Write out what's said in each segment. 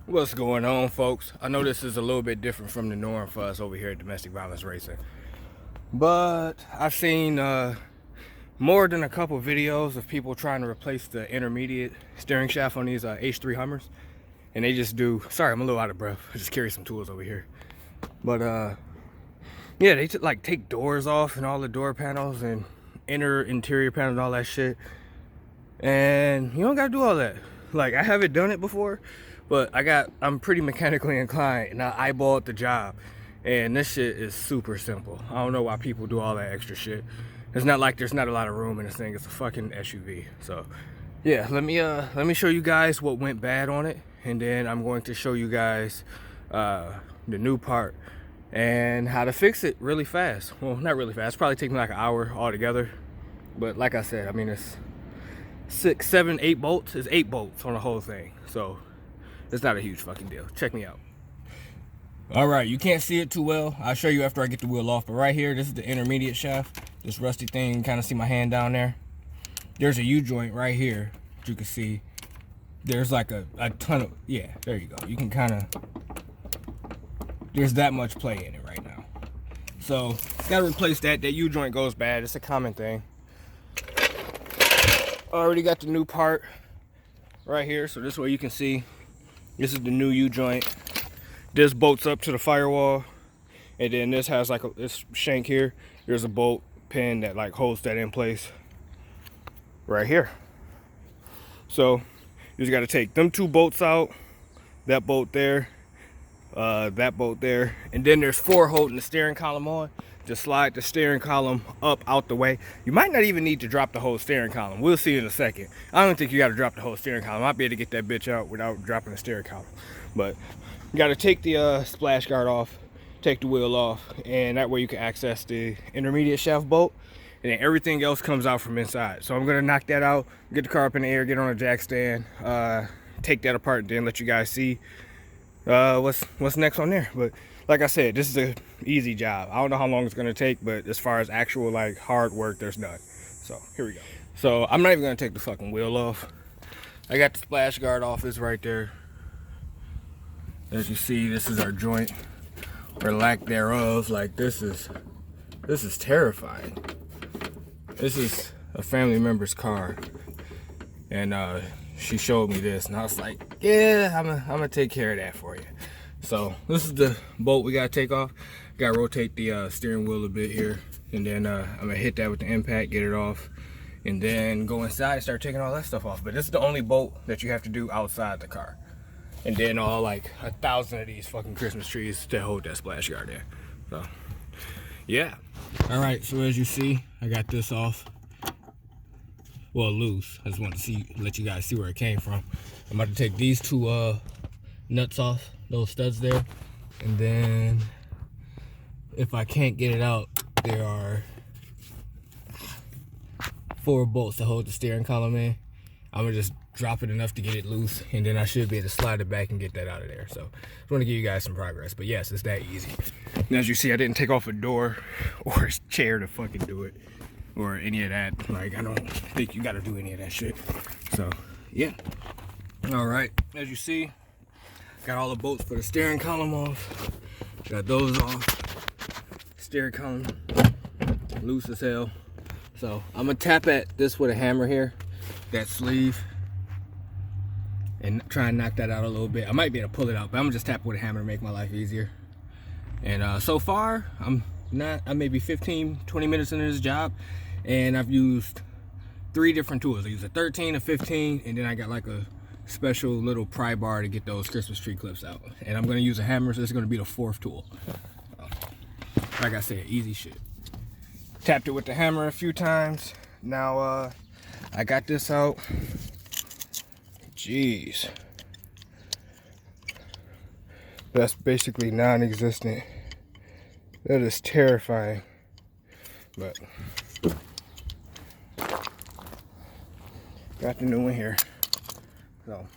What's going on, folks? I know this is a little bit different from the norm for us over here at Domestic Violence Racing, but I've seen more than a couple videos of people trying to replace the intermediate steering shaft on these H3 Hummers, and they just do. Sorry, I'm a little out of breath. I just carry some tools over here, but yeah, they like take doors off and all the door panels and interior panels and all that shit, and you don't gotta do all that. Like, I haven't done it before, but I'm pretty mechanically inclined, and I eyeballed the job, and this shit is super simple. I don't know why people do all that extra shit. It's not like there's not a lot of room in this thing. It's a fucking SUV. So yeah, let me show you guys what went bad on it, and then I'm going to show you guys the new part and how to fix it really fast. Well, not really fast. It's probably take me like an hour altogether, but like I said, I mean, it's 6, 7, 8 bolts. It's 8 bolts on the whole thing, so it's not a huge fucking deal. Check me out. All right, you can't see it too well. I'll show you after I get the wheel off, but right here, this is the intermediate shaft. This rusty thing, you can kind of see my hand down there. There's a U-joint right here that you can see. There's like a ton of, yeah, there you go. You can kind of, there's that much play in it right now. So, gotta replace that. That U-joint goes bad. It's a common thing. Already got the new part right here, so this way you can see this is the new U-joint. This bolts up to the firewall, and then this has like this shank here. There's a bolt pin that like holds that in place right here. So you just got to take them 2 bolts out, that bolt there, that bolt there, and then there's 4 holding the steering column on. Just slide the steering column up out the way. You might not even need to drop the whole steering column. We'll see in a second. I don't think you got to drop the whole steering column. I might be able to get that bitch out without dropping the steering column. But you got to take the splash guard off, take the wheel off, and that way you can access the intermediate shaft bolt, and then everything else comes out from inside. So I'm going to knock that out, get the car up in the air, get on a jack stand, take that apart, and then let you guys see what's next on there. But like I said, this is an easy job. I don't know how long it's going to take, but as far as actual like hard work, there's none. So here we go. So I'm not even going to take the fucking wheel off. I got the splash guard off. It's right there. As you see, this is our joint, or lack thereof. Like, this is terrifying. This is a family member's car, and she showed me this, and I was like, yeah, I'm gonna take care of that for you. So this is the bolt we gotta take off. Gotta rotate the steering wheel a bit here, and then I'm gonna hit that with the impact, get it off, and then go inside and start taking all that stuff off. But this is the only bolt that you have to do outside the car. And then all like 1,000 of these fucking Christmas trees to hold that splash guard there. So yeah. All right, so as you see, I got this off. Well, loose. I just wanted to let you guys see where it came from. I'm about to take these 2 nuts off, those studs there, and then if I can't get it out, there are 4 bolts to hold the steering column in. I'm gonna just drop it enough to get it loose, and then I should be able to slide it back and get that out of there. So just want to give you guys some progress, but yes, it's that easy. And as you see, I didn't take off a door or a chair to fucking do it, or any of that. Like, I don't think you got to do any of that shit. So yeah. All right, as you see, got all the bolts for the steering column off. Got those off. Steering column loose as hell. So I'm gonna tap at this with a hammer here, that sleeve, and try and knock that out a little bit. I might be able to pull it out, but I'm gonna just tap with a hammer to make my life easier. And so far, I'm maybe 15, 20 minutes into this job, and I've used 3 different tools. I used a 13, a 15, and then I got like a special little pry bar to get those Christmas tree clips out. And I'm gonna use a hammer, so this is gonna be the 4th tool. Like I said, easy shit. Tapped it with the hammer a few times. Now I got this out. Jeez. That's basically non-existent. That is terrifying. But got the new one here. So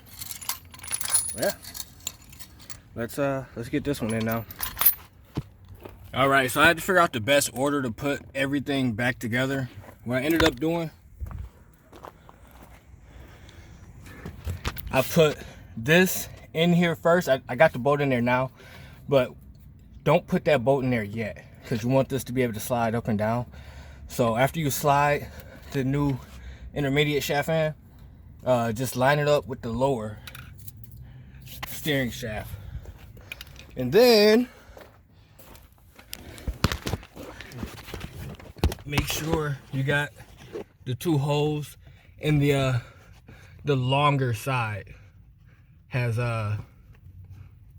yeah. Let's get this one in now. All right, so I had to figure out the best order to put everything back together. What I ended up doing, I put this in here first. I got the bolt in there now, but don't put that bolt in there yet, because you want this to be able to slide up and down. So after you slide the new intermediate shaft in, just line it up with the lower steering shaft. And then make sure you got the 2 holes in the longer side has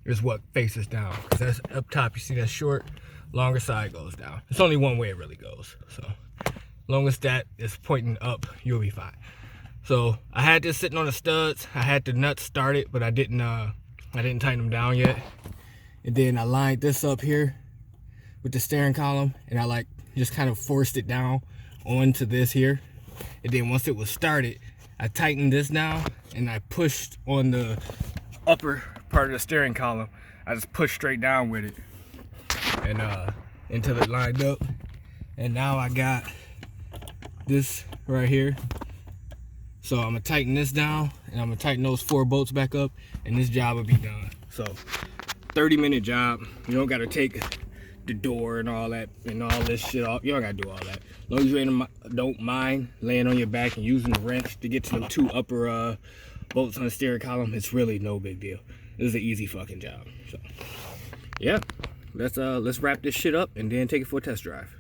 is what faces down. That's up top, you see that short, longer side goes down. It's only one way it really goes. So as long as that is pointing up, you'll be fine. So I had this sitting on the studs. I had the nuts started, but I didn't tighten them down yet. And then I lined this up here with the steering column, and I like just kind of forced it down onto this here. And then once it was started, I tightened this down and I pushed on the upper part of the steering column. I just pushed straight down with it and until it lined up. And now I got this right here. So I'm gonna tighten this down and I'm gonna tighten those 4 bolts back up, and this job will be done. So 30-minute job. You don't gotta take the door and all that and all this shit off. You don't gotta do all that. As long as you don't mind laying on your back and using the wrench to get to the 2 upper bolts on the steering column, it's really no big deal. This is an easy fucking job. So yeah, let's wrap this shit up and then take it for a test drive.